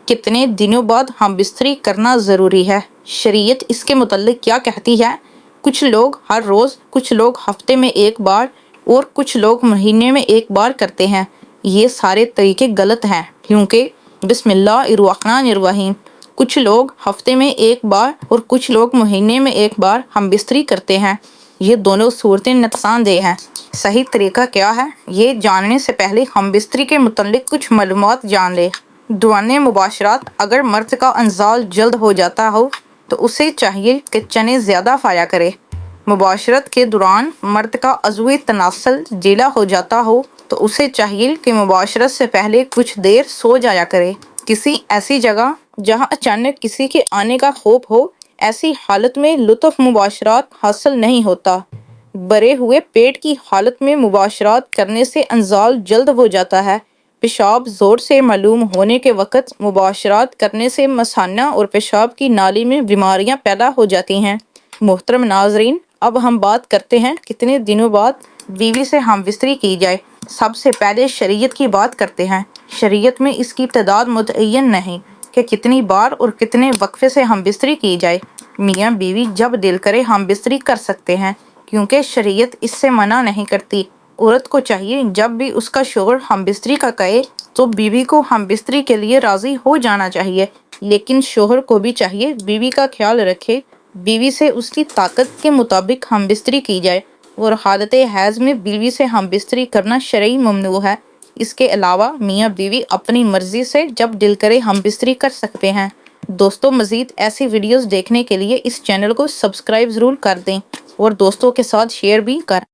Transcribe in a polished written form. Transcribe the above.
کتنے دنوں بعد ہم بستری کرنا ضروری ہے؟ شریعت اس کے متعلق کیا کہتی ہے؟ کچھ لوگ ہر روز، کچھ لوگ ہفتے میں ایک بار اور کچھ لوگ مہینے میں ایک بار کرتے ہیں۔ یہ سارے طریقے غلط ہیں، کیونکہ بسم اللہ الرحمن الرحیم، کچھ لوگ ہفتے میں ایک بار اور کچھ لوگ مہینے میں ایک بار ہم بستری کرتے ہیں۔ یہ دونوں صورتیں نقصان دہ ہیں۔ صحیح طریقہ کیا ہے، یہ جاننے سے پہلے ہم بستری کے متعلق کچھ معلومات جان لیں۔ دوران مباشرت اگر مرد کا انزال جلد ہو جاتا ہو تو اسے چاہیے کہ چنے زیادہ کھایا کرے۔ مباشرت کے دوران مرد کا عضو تناسل ڈھیلا ہو جاتا ہو تو اسے چاہیے کہ مباشرت سے پہلے کچھ دیر سو جایا کرے۔ کسی ایسی جگہ جہاں اچانک کسی کے آنے کا خوف ہو، ایسی حالت میں لطف مباشرت حاصل نہیں ہوتا۔ بھرے ہوئے پیٹ کی حالت میں مباشرت کرنے سے انزال جلد ہو جاتا ہے۔ پیشاب زور سے معلوم ہونے کے وقت مباشرت کرنے سے مثانہ اور پیشاب کی نالی میں بیماریاں پیدا ہو جاتی ہیں۔ محترم ناظرین، اب ہم بات کرتے ہیں کتنے دنوں بعد بیوی سے ہم بستری کی جائے۔ سب سے پہلے شریعت کی بات کرتے ہیں۔ شریعت میں اس کی تعداد متعین نہیں کہ کتنی بار اور کتنے وقفے سے ہم بستری کی جائے۔ میاں بیوی جب دل کرے ہم بستری کر سکتے ہیں، کیونکہ شریعت اس سے منع نہیں کرتی۔ عورت کو چاہیے جب بھی اس کا شوہر ہم بستری کا کہے تو بیوی کو ہم بستری کے لیے راضی ہو جانا چاہیے، لیکن شوہر کو بھی چاہیے بیوی کا خیال رکھے، بیوی سے اس کی طاقت کے مطابق ہم بستری کی جائے، اور حالت حیض میں بیوی سے ہم بستری کرنا شرعی ممنوع ہے۔ اس کے علاوہ میاں بیوی اپنی مرضی سے جب دل کرے ہم بستری کر سکتے ہیں۔ دوستو، مزید ایسی ویڈیوز دیکھنے کے لیے اس چینل کو سبسکرائب ضرور کر دیں اور دوستوں کے ساتھ شیئر بھی کریں۔